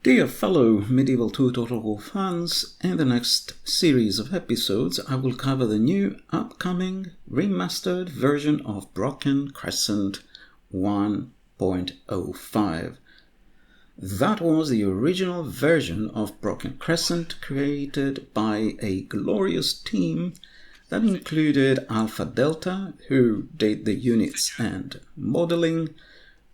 Dear fellow Medieval 2 Total War fans, in the next series of episodes I will cover the new upcoming remastered version of Broken Crescent 1.05. That was the original version of Broken Crescent created by a glorious team that included Alpha Delta, who did the units and modeling,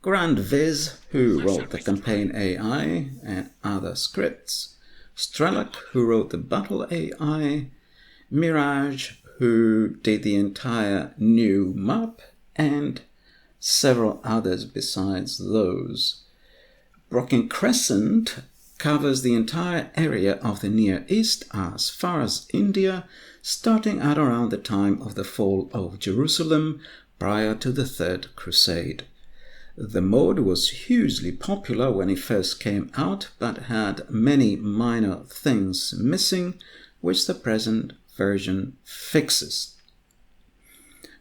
Grand Viz, who wrote the campaign AI and other scripts, Strelak, who wrote the battle AI, Mirage, who did the entire new map, and several others besides those. Broken Crescent covers the entire area of the Near East as far as India, starting at around the time of the fall of Jerusalem prior to the Third Crusade. The mode was hugely popular when it first came out, but had many minor things missing, which the present version fixes.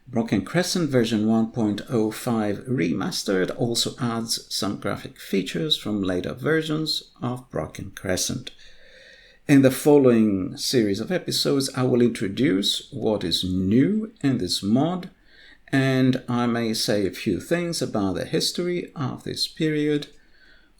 Broken Crescent version 1.05 Remastered also adds some graphic features from later versions of Broken Crescent. In the following series of episodes, I will introduce what is new in this mod, and I may say a few things about the history of this period,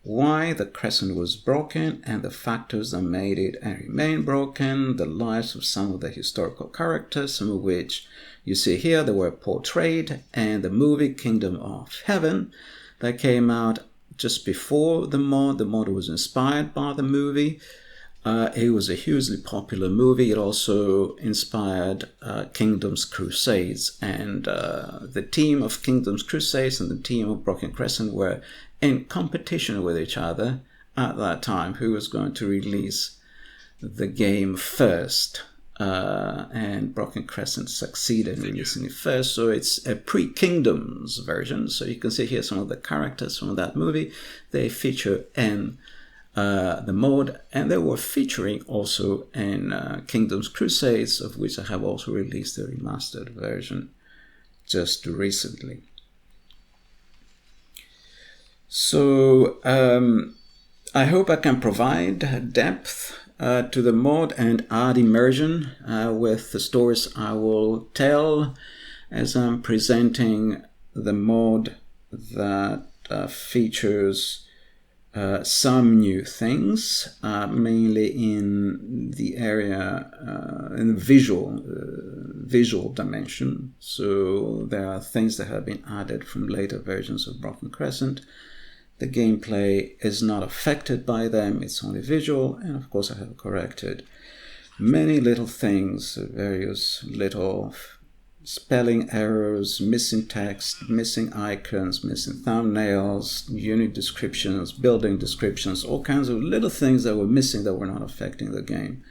why the Crescent was broken and the factors that made it and remain broken, the lives of some of the historical characters, some of which you see here, they were portrayed, and the movie Kingdom of Heaven that came out just before the mod. The mod was inspired by the movie. It was a hugely popular movie. It also inspired Kingdom's Crusades, and the team of Kingdom's Crusades and the team of Broken Crescent were in competition with each other at that time, who was going to release the game first, and Broken Crescent succeeded in releasing it first, so it's a pre-Kingdoms version. So you can see here some of the characters from that movie. They feature in the mod, and they were featuring also in Kingdom's Crusades, of which I have also released a remastered version just recently. So I hope I can provide depth to the mod and add immersion with the stories I will tell as I'm presenting the mod that features some new things, mainly in the area, in the visual dimension. So there are things that have been added from later versions of Broken Crescent. The gameplay is not affected by them, it's only visual, and of course I have corrected many little things, various little spelling errors, missing text, missing icons, missing thumbnails, unit descriptions, building descriptions, all kinds of little things that were missing that were not affecting the game.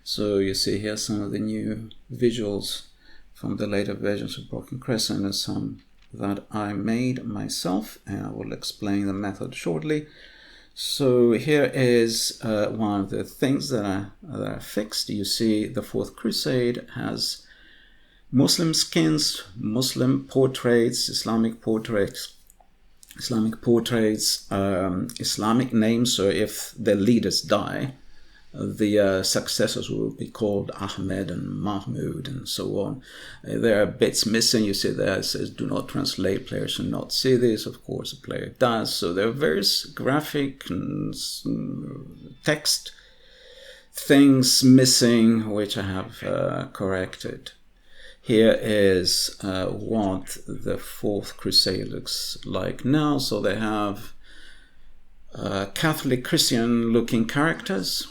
So you see here some of the new visuals from the later versions of Broken Crescent and some that I made myself, and I will explain the method shortly. So here is one of the things that are fixed. You see the Fourth Crusade has Muslim skins, Muslim portraits, Islamic portraits, Islamic names. So if the leaders die, the successors will be called Ahmed and Mahmud and so on. There are bits missing. You see there it says do not translate, players should not see this. Of course the player does. So there are various graphic and text things missing, which I have corrected. Here is what the Fourth Crusade looks like now. So they have Catholic Christian looking characters,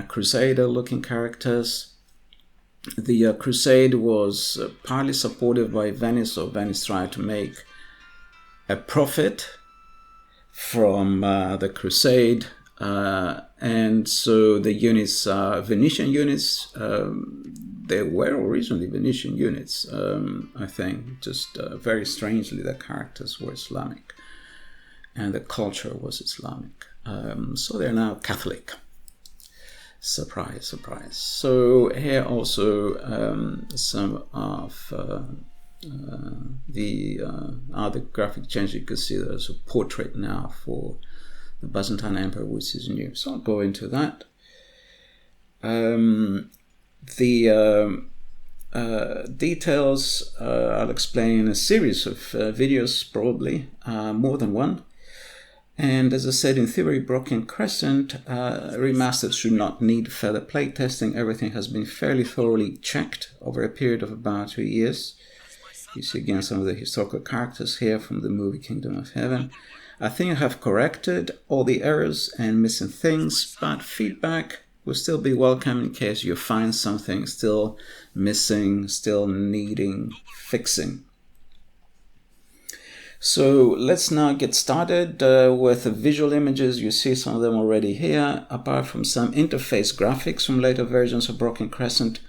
Crusader looking characters. The Crusade was partly supported by Venice, so Venice tried to make a profit from the Crusade, and so the units are Venetian units. They were originally Venetian units, I think, just very strangely the characters were Islamic and the culture was Islamic. So they're now Catholic. Surprise, surprise. So here also some of the other graphic changes. You can see there's a portrait now for the Byzantine Empire, which is new. So I'll go into that. Details I'll explain in a series of videos, probably more than one. And as I said, in theory, Broken Crescent Remastered should not need further playtesting. Everything has been fairly thoroughly checked over a period of about 2 years. You see again some of the historical characters here from the movie Kingdom of Heaven. I think I have corrected all the errors and missing things, but feedback will still be welcome in case you find something still missing, still needing fixing. So let's now get started with the visual images. You see some of them already here. Apart from some interface graphics from later versions of Broken Crescent,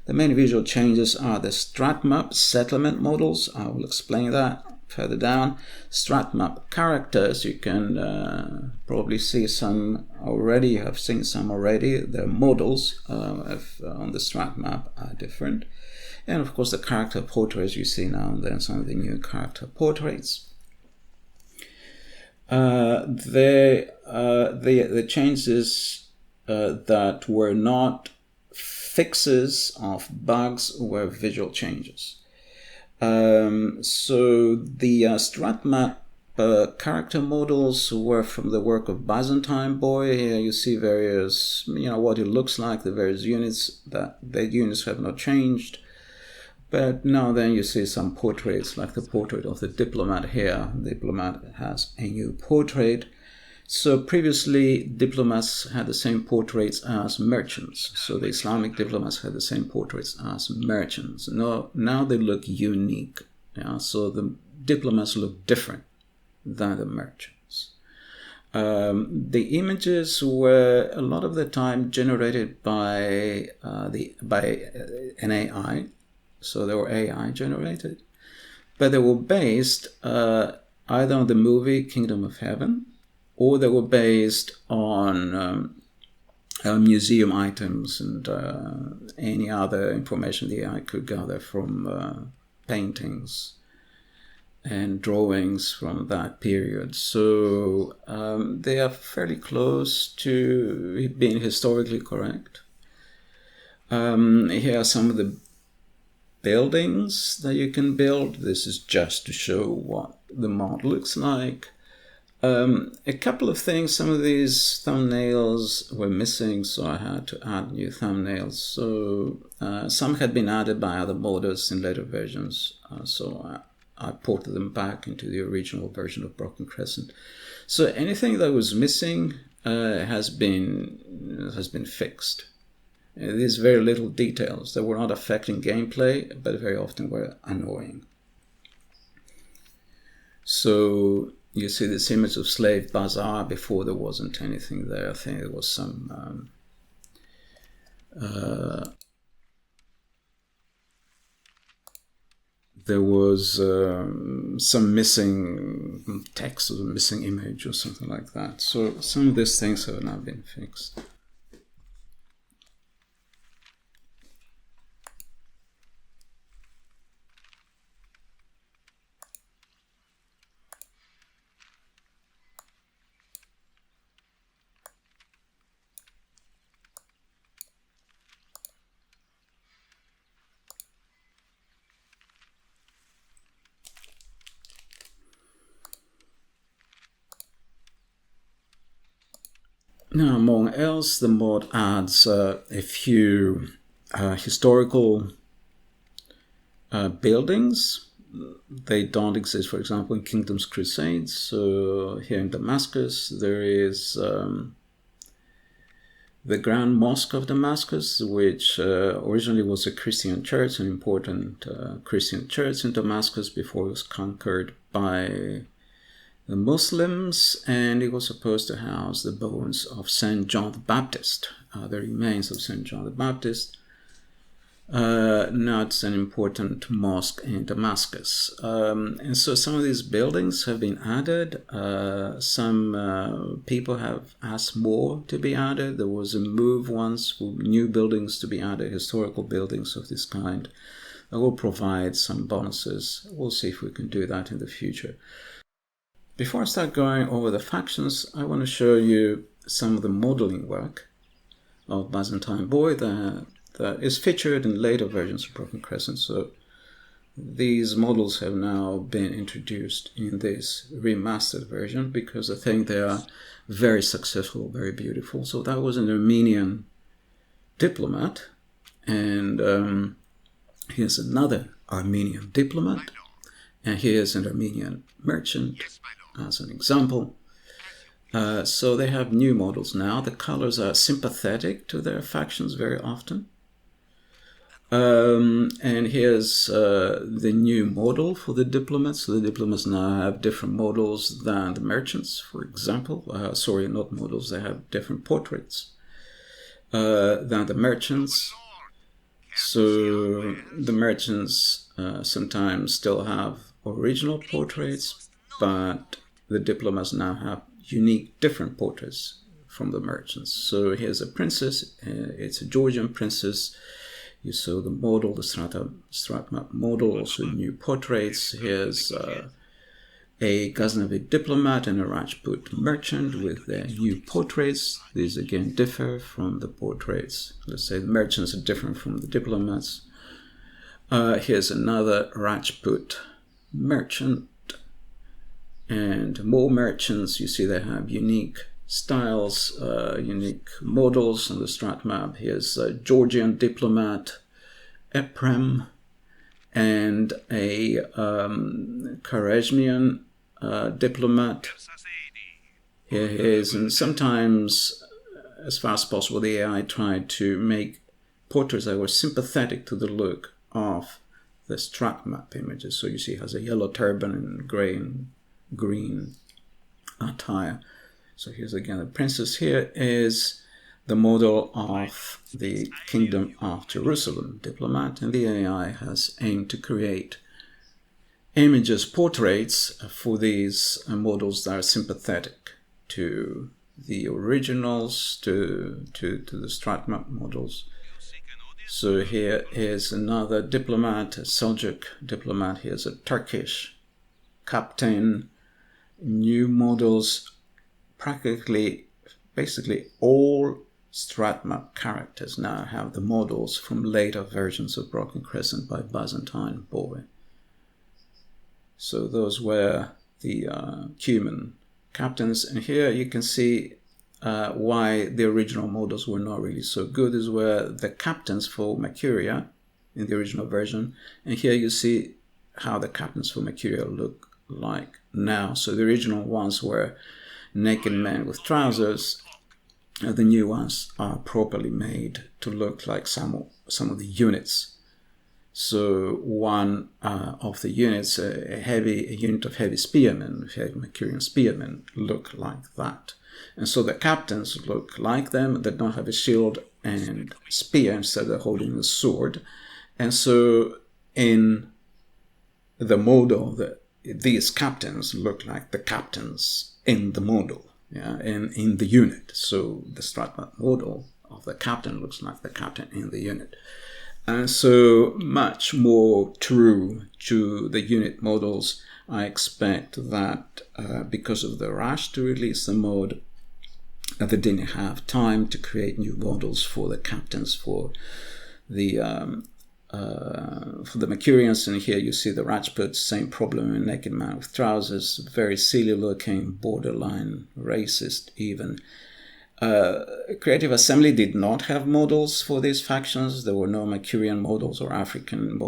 the main visual changes are the Strat map settlement models. I will explain that further down. Strat map characters, you can probably see some already. You have seen some already. The models on the Strat map are different. And of course the character portraits you see now and then, some of the new character portraits. The changes that were not fixes of bugs were visual changes. So the Strat map character models were from the work of Byzantine Boy. Here you see various, what it looks like, the various units. That the units have not changed. But now then you see some portraits, like the portrait of the diplomat here. The diplomat has a new portrait. So previously, diplomats had the same portraits as merchants. So the Islamic diplomats had the same portraits as merchants. Now they look unique. So the diplomats look different than the merchants. The images were a lot of the time generated by an AI. So they were AI generated, but they were based either on the movie Kingdom of Heaven, or they were based on museum items and any other information the AI could gather from paintings and drawings from that period. So they are fairly close to being historically correct. Here are some of the buildings that you can build. This is just to show what the mod looks like. A couple of things, some of these thumbnails were missing, so I had to add new thumbnails. So some had been added by other modders in later versions, so I ported them back into the original version of Broken Crescent. So anything that was missing has been fixed. These very little details that were not affecting gameplay, but very often were annoying. So you see this image of Slave Bazaar. Before there wasn't anything there. I think there was some some missing text or a missing image or something like that. So some of these things have now been fixed. Now, among else, the mod adds a few historical buildings. They don't exist, for example, in Kingdom's Crusades. So here in Damascus, there is the Grand Mosque of Damascus, which originally was a Christian church, an important Christian church in Damascus before it was conquered by the Muslims, and it was supposed to house the bones of St. John the Baptist, the remains of St. John the Baptist. Now it's an important mosque in Damascus. And so some of these buildings have been added. Some people have asked more to be added. There was a move once for new buildings to be added, historical buildings of this kind. That will provide some bonuses. We'll see if we can do that in the future. Before I start going over the factions, I want to show you some of the modeling work of Byzantine Boy that is featured in later versions of Broken Crescent. So these models have now been introduced in this remastered version because I think they are very successful, very beautiful. So that was an Armenian diplomat, and here's another Armenian diplomat, and here's an Armenian merchant as an example. So they have new models now. The colors are sympathetic to their factions very often. And here's the new model for the diplomats. So the diplomats now have different models than the merchants, for example. Sorry, not models, they have different portraits than the merchants. So the merchants sometimes still have original portraits, but the diplomats now have unique, different portraits from the merchants. So here's a princess. It's a Georgian princess. You saw the model, the Strat map model, also new portraits. Here's a Ghaznavid diplomat and a Rajput merchant with their new portraits. These again differ from the portraits. Let's say the merchants are different from the diplomats. Here's another Rajput merchant and more merchants. You see they have unique styles, unique models on the Strat map. Here's a Georgian diplomat, Eprem, and a Kharezmian diplomat. Here he is, and sometimes, as far as possible, the AI tried to make portraits that were sympathetic to the look of the Strat map images. So you see he has a yellow turban and grey and green attire. So here's again the princess. Here is the model of the Kingdom of Jerusalem diplomat, and the AI has aimed to create images, portraits for these models that are sympathetic to the originals, to the Strat map models. So here is another diplomat, a Seljuk diplomat. Here's a Turkish captain. New models. Practically, basically all Strat map characters now have the models from later versions of Broken Crescent by Byzantine Boy. So those were the human captains, and here you can see why the original models were not really so good. These were the captains for Makuria in the original version, and here you see how the captains for Makuria look like now. So the original ones were naked men with trousers. The new ones are properly made to look like some of the units. So one of the units, a unit of heavy spearmen, heavy Makurian spearmen, look like that. And so the captains look like them. They don't have a shield and spear, instead they're holding a sword. And so in the model, these captains look like the captains in the model, in the unit. So the Strat map model of the captain looks like the captain in the unit. And so much more true to the unit models. I expect that because of the rush to release the mod, that they didn't have time to create new models for the captains for the Makurians. And here you see the Rajputs, same problem, a naked man with trousers, very silly looking, borderline racist even. Creative Assembly did not have models for these factions. There were no Makurian models or African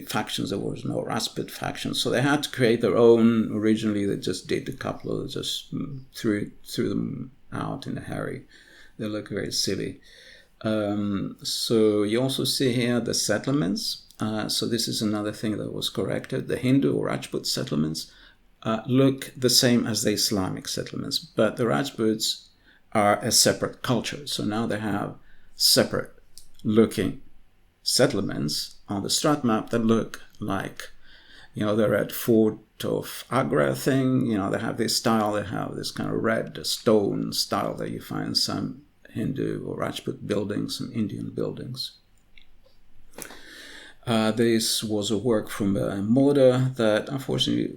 factions. There was no Rajput faction, so they had to create their own. Originally they just did a couple of, just threw them out in a hurry. They look very silly. So you also see here the settlements. So this is another thing that was corrected. The Hindu or Rajput settlements look the same as the Islamic settlements, but the Rajputs are a separate culture. So now they have separate looking settlements on the Strat map that look like, they're at Fort of Agra thing. They have this style. They have this kind of red stone style that you find in some Hindu or Rajput buildings, some Indian buildings. This was a work from a modder that unfortunately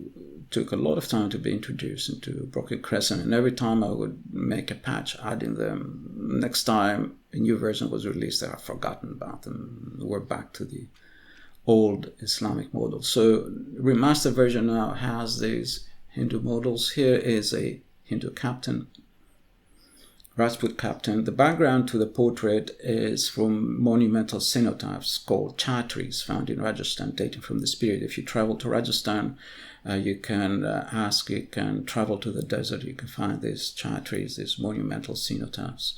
took a lot of time to be introduced into Broken Crescent, and every time I would make a patch adding them, next time a new version was released, I had forgotten about them. We're back to the old Islamic model. So remastered version now has these Hindu models. Here is a Hindu captain, Rajput captain. The background to the portrait is from monumental cenotaphs called chatris found in Rajasthan, dating from this period. If you travel to Rajasthan, you can travel to the desert, you can find these chatris, these monumental cenotaphs.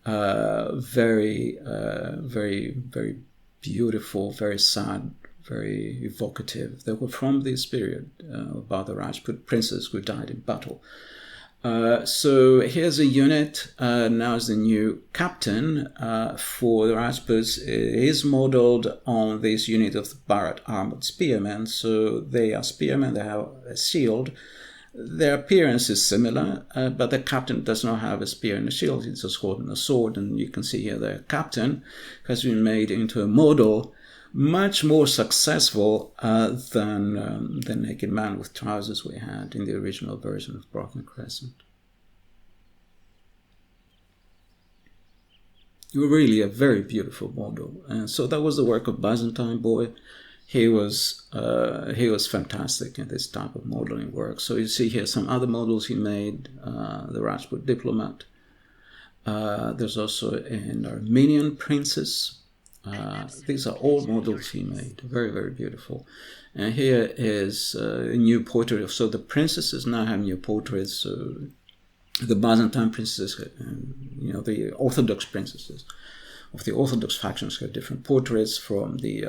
Very, very beautiful, very sad, very evocative. They were from this period about the Rajput princes who died in battle. So here's a unit. Now is the new captain for the Rajputs. It is modeled on this unit of the Bharat armored spearmen. So they are spearmen, they have a shield. Their appearance is similar, but the captain does not have a spear and a shield. He's just holding a sword, and you can see here the captain has been made into a model much more successful than the naked man with trousers we had in the original version of Broken Crescent. Really a very beautiful model, and so that was the work of Byzantine Boy. He was fantastic in this type of modeling work. So you see here some other models he made. The Rajput diplomat. There's also an Armenian princess. These are all models he made, very, very beautiful. And here is a new portrait. So the princesses now have new portraits. So the Byzantine princesses, the Orthodox princesses of the Orthodox factions have different portraits from the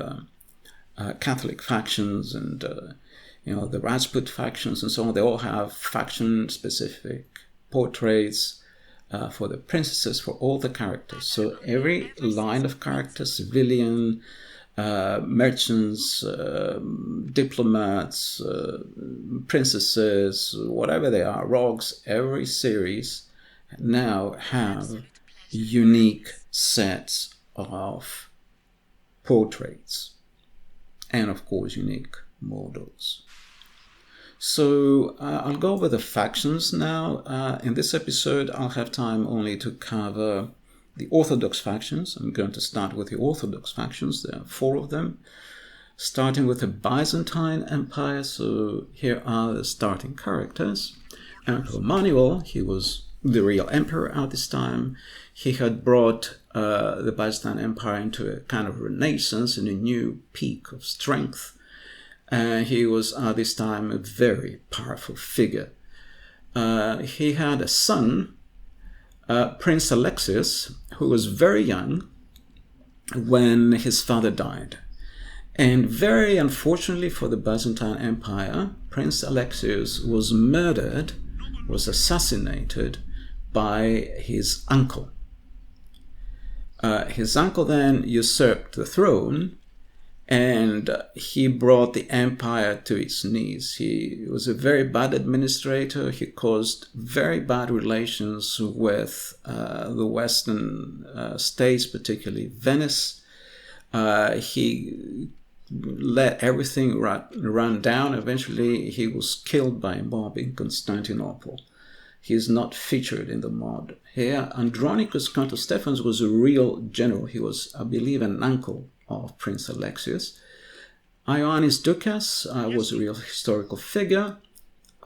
Catholic factions and the Rajput factions and so on. They all have faction-specific portraits for the princesses, for all the characters. So every line of characters, civilian, merchants, diplomats, princesses, whatever they are, rogues, every series now have unique sets of portraits and, of course, unique models. So I'll go over the factions now. In this episode, I'll have time only to cover the Orthodox factions. I'm going to start with the Orthodox factions. There are 4 of them, starting with the Byzantine Empire. So here are the starting characters. Emperor Manuel, he was the real emperor at this time. He had brought the Byzantine Empire into a kind of renaissance and a new peak of strength. He was at this time a very powerful figure. He had a son, Prince Alexius, who was very young when his father died. And very unfortunately for the Byzantine Empire, Prince Alexius was murdered, was assassinated by his uncle. His uncle then usurped the throne, and he brought the empire to its knees. He was a very bad administrator. He caused very bad relations with the Western states, particularly Venice. He let everything run down. Eventually, he was killed by a mob in Constantinople. He is not featured in the mod. Here, Andronicus Count of Stephans was a real general. He was, I believe, an uncle of Prince Alexius. Ioannis Doukas was a real historical figure.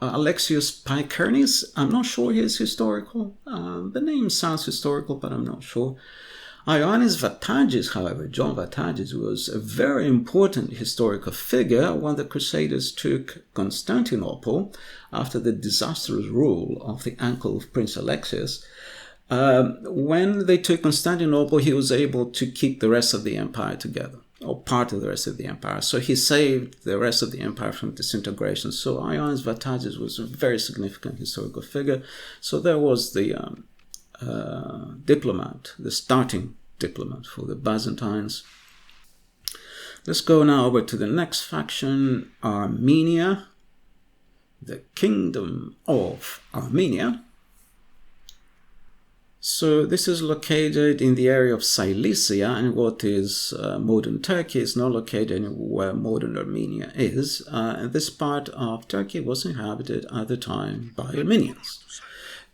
Alexius Pikernis, I'm not sure he is historical. The name sounds historical, but I'm not sure. Ioannis Vatagis, however, John Vatagis, was a very important historical figure when the Crusaders took Constantinople after the disastrous rule of the uncle of Prince Alexius. When they took Constantinople, he was able to keep the rest of the empire together, or part of the rest of the empire. So he saved the rest of the empire from disintegration. So Ioannis Vatagis was a very significant historical figure. So there was the diplomat, the starting diplomat for the Byzantines. Let's go now over to the next faction, Armenia, the Kingdom of Armenia. So this is located in the area of Cilicia, and what is modern Turkey is not located where modern Armenia is. And this part of Turkey was inhabited at the time by Armenians.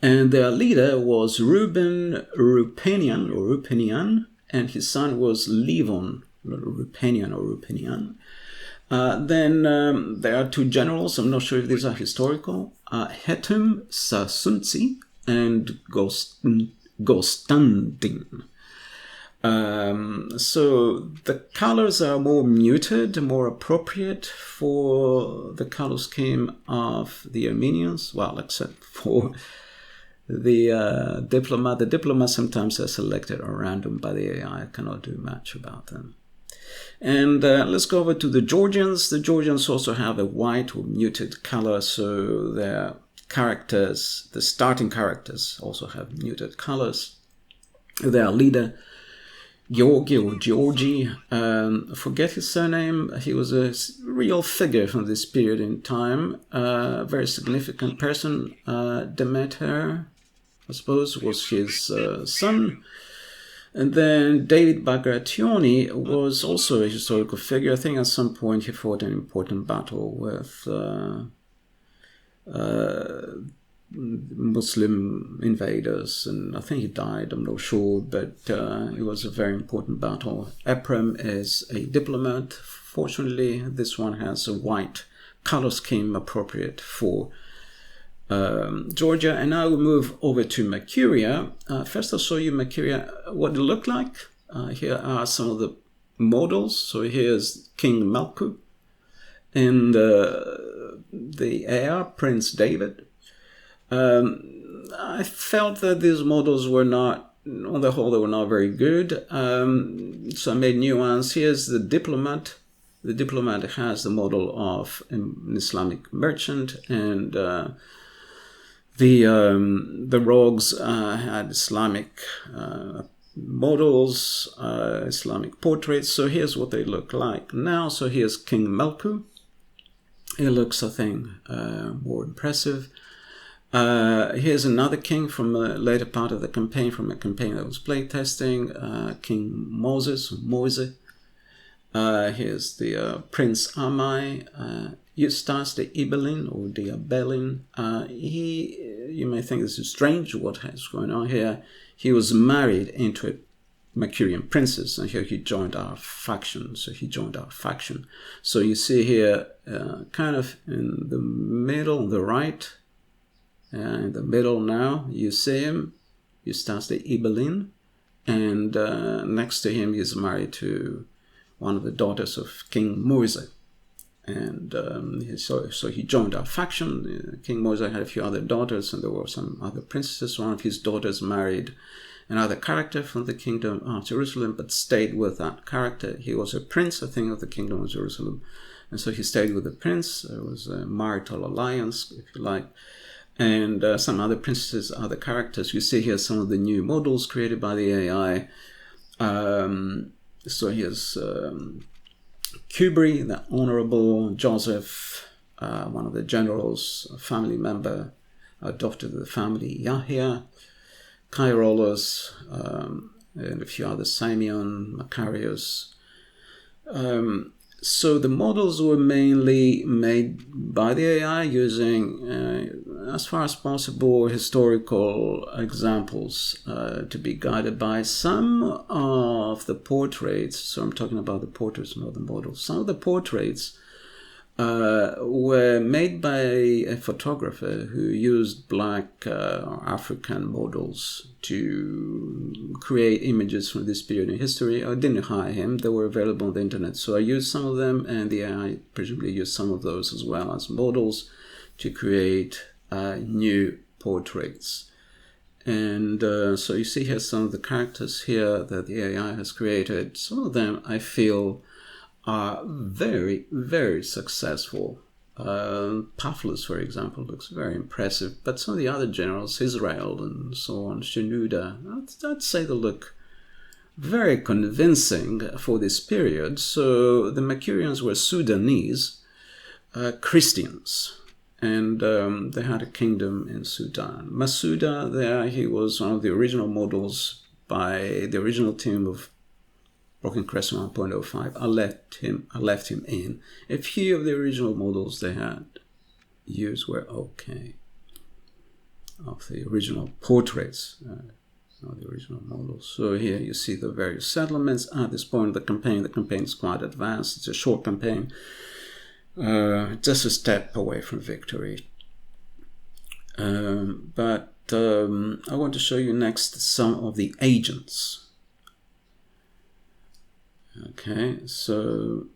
And their leader was Reuben Rupenian, and his son was Levon Rupenian. Then there are two generals, I'm not sure if these are historical, Hetum Sasunci and Gostandin. So the colors are more muted, more appropriate for the color scheme of the Armenians, well, except for the diplomat. The diplomats sometimes are selected at random by the AI. I cannot do much about them. And let's go over to the Georgians. The Georgians also have a white or muted color, so their characters, the starting characters, also have muted colors. Their leader, Georgi, forget his surname. He was a real figure from this period in time, a very significant person. Demeter, I suppose, was his son. And then David Bagration was also a historical figure. I think at some point he fought an important battle with Muslim invaders, and I think he died, I'm not sure, but it was a very important battle. Ephraim is a diplomat. Fortunately, this one has a white color scheme appropriate for Georgia. And now we move over to Makuria. First I'll show you Makuria, what it looked like. Here are some of the models. So here's King Malku, and the heir, Prince David. I felt that these models were not, on the whole, they were not very good. So I made new ones. Here's the diplomat. The diplomat has the model of an Islamic merchant, and the rogues had Islamic models, Islamic portraits. So here's what they look like now. So here's King Melku. He looks, I think, more impressive. Here's another king from a later part of the campaign, from a campaign that was playtesting, King Moses, Moise. Here's the Prince Amai, Eustace the Ibelin or the Abelin. You may think this is strange, what is going on here. He was married into a Makurian princess, and here he joined our faction. So you see here, kind of in the middle, on the right, in the middle now, you see him, Eustace the Ibelin, and next to him he's married to one of the daughters of King Moise. And so he joined our faction. King Moise had a few other daughters, and there were some other princesses. One of his daughters married another character from the kingdom of Jerusalem, but stayed with that character. He was a prince, I think, of the kingdom of Jerusalem. And so he stayed with the prince. It was a marital alliance, if you like. And some other princesses, other characters. You see here some of the new models created by the AI. So here's Kubri, the Honorable Joseph, one of the generals, a family member, adopted the family Yahya, Kairolos, and a few others, Simeon, Macarius. So the models were mainly made by the AI using, as far as possible, historical examples to be guided by. Some of the portraits, so I'm talking about the portraits, not the models, some of the portraits were made by a photographer who used black African models to create images from this period in history. I didn't hire him, they were available on the internet, so I used some of them, and the AI presumably used some of those as well as models to create new portraits. And so you see here some of the characters here that the AI has created. Some of them I feel are very, very successful. Pathlus, for example, looks very impressive, but some of the other generals, Israel and so on, Shenouda, I'd say they look very convincing for this period. So the Makurians were Sudanese Christians, and they had a kingdom in Sudan. Masuda, there he was one of the original models by the original team of Broken Crescent 1.05. I left him in. A few of the original models they had used were okay. Of the original portraits, not the original models. So here you see the various settlements at this point of the campaign. The campaign is quite advanced. It's a short campaign, just a step away from victory. But I want to show you next some of the agents. Okay, so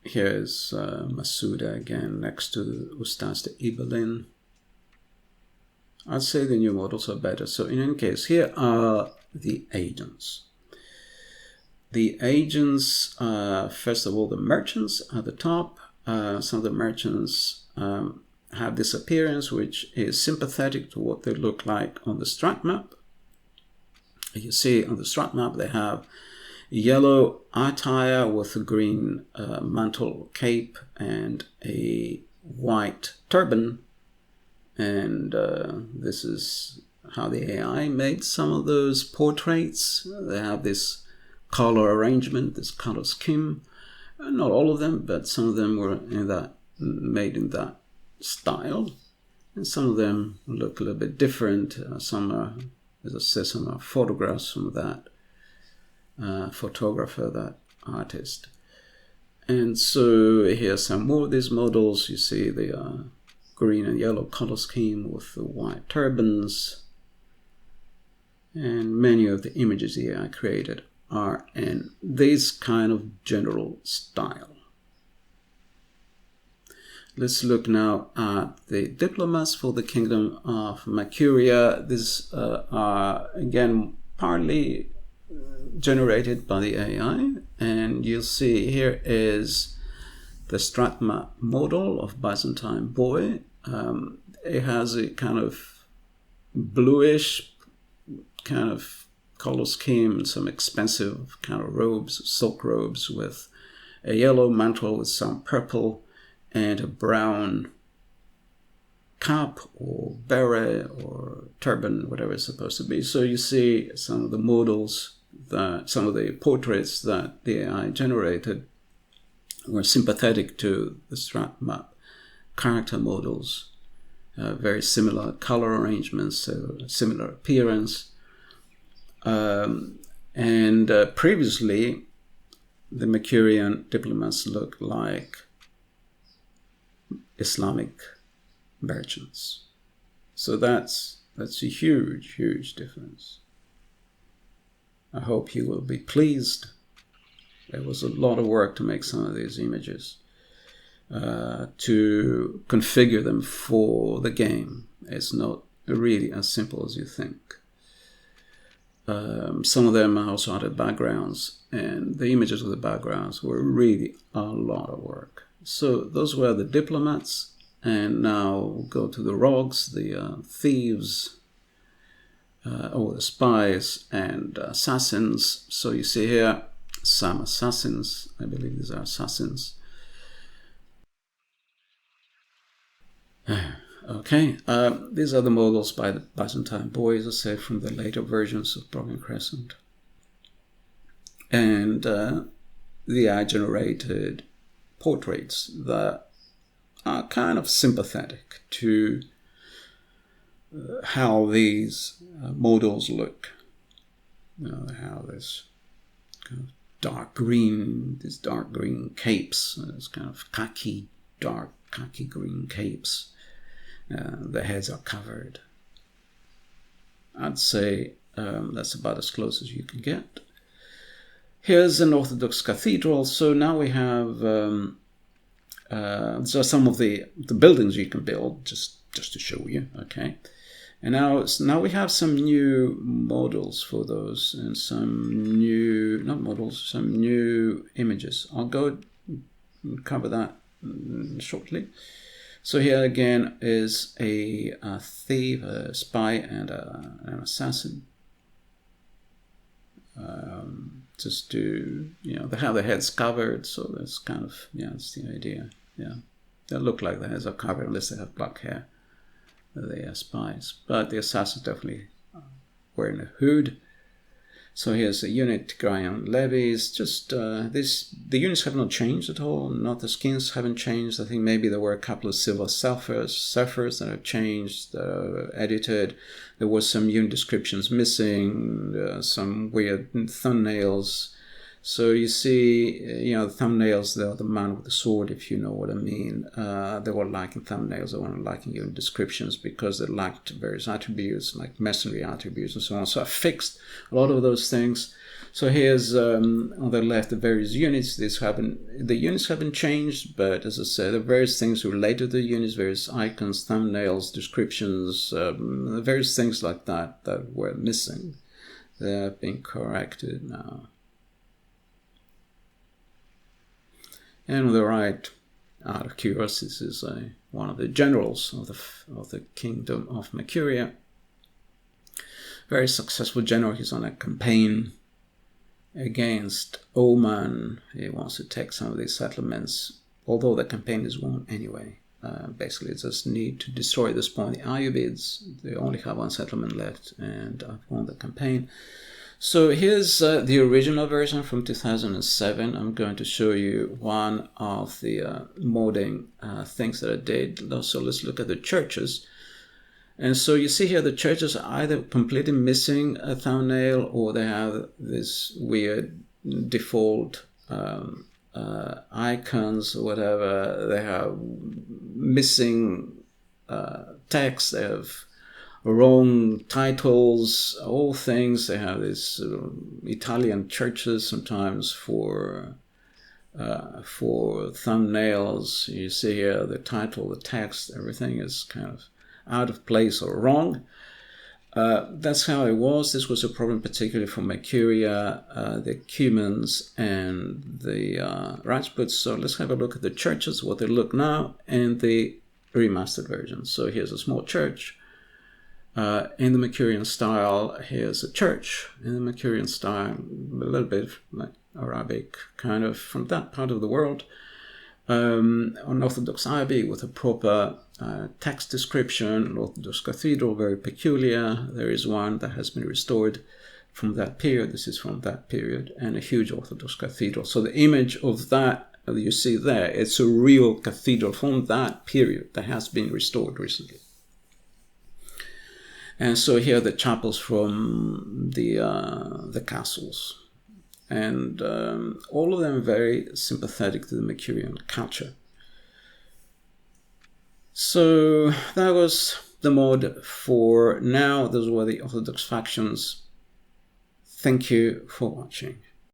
here's Masuda again next to Ustaz de Ibelin. I'd say the new models are better. So in any case, here are the agents. The agents, first of all, the merchants at the top. Some of the merchants have this appearance, which is sympathetic to what they look like on the Strat map. You see on the Strat map, they have yellow attire with a green mantle cape and a white turban. And this is how the AI made some of those portraits. They have this color arrangement, this color scheme. Not all of them, but some of them were made in that style. And some of them look a little bit different. Some are, as I said, some are photographs from that photographer, that artist. And so here's some more of these models. You see they are green and yellow color scheme with the white turbans. And many of the images here I created are in this kind of general style. Let's look now at the diplomats for the kingdom of Makuria. These are again partly generated by the AI, and you'll see here is the Strat map model of Byzantine boy. It has a kind of bluish kind of color scheme, some expensive kind of robes, silk robes with a yellow mantle with some purple and a brown cap or beret or turban, whatever it's supposed to be. So you see some of the models, some of the portraits that the AI generated were sympathetic to the Strat map character models, very similar color arrangements, similar appearance. And previously, the Makurian diplomats looked like Islamic merchants. So that's a huge, huge difference. I hope you will be pleased. There was a lot of work to make some of these images, to configure them for the game. It's not really as simple as you think. Some of them also added backgrounds, and the images of the backgrounds were really a lot of work. So those were the diplomats, and now we'll go to the rogues, the thieves, or the spies and assassins. So you see here some assassins. I believe these are assassins. Okay, these are the models by the Byzantine boys, as I said, from the later versions of Broken Crescent. And the AI generated portraits that are kind of sympathetic to how these models look. You know, how this kind of dark green capes, this kind of dark khaki green capes. The heads are covered. I'd say that's about as close as you can get. Here's an Orthodox cathedral. So now we have these are some of the buildings you can build, just to show you. Okay, and now we have some new models for those, and some new some new images. I'll go cover that shortly. So here again is a thief, a spy, and an assassin. Just to, they have their heads covered, so that's kind of, that's the idea. Yeah, They look like the heads of cavalry unless they have black hair. They are spies. But the assassins definitely wearing a hood. So here's a unit going on levies. Just the units have not changed at all. Not the skins haven't changed. I think maybe there were a couple of silver ciphers that have changed, edited. There were some unit descriptions missing, some weird thumbnails. So you see, the thumbnails, they're the man with the sword, if you know what I mean. They were lacking thumbnails, they weren't lacking unit descriptions because they lacked various attributes, like mercenary attributes and so on. So I fixed a lot of those things. So here's, on the left, the various units. The units haven't changed, but as I said, there are various things related to the units, various icons, thumbnails, descriptions, various things like that were missing. They have been corrected now. And on the right, out of curiosity, this is one of the generals of the kingdom of Makuria. Very successful general. He's on a campaign against Oman. He wants to take some of these settlements, although the campaign is won anyway. Basically, it's just need to destroy this point. The Ayyubids, they only have one settlement left, and I've won the campaign. So here's the original version from 2007. I'm going to show you one of the modding things that I did. So let's look at the churches. And so you see here the churches are either completely missing a thumbnail or they have this weird default icons or whatever. They have missing text. They have wrong titles, all things. They have these Italian churches sometimes for thumbnails. You see here the title, the text, everything is kind of out of place or wrong. That's how it was. This was a problem particularly for Makuria, the Cumans, and the Rajputs. So let's have a look at the churches, what they look now, and the remastered version. So here's a small church. In the Makurian style. Here's a church in the Makurian style, a little bit like Arabic, kind of from that part of the world. An Orthodox abbey with a proper text description, an Orthodox cathedral, very peculiar. There is one that has been restored from that period. This is from that period, and a huge Orthodox cathedral. So the image of that you see there, it's a real cathedral from that period that has been restored recently. And so here are the chapels from the castles. And all of them very sympathetic to the Makurian culture. So that was the mod for now. Those were the Orthodox factions. Thank you for watching.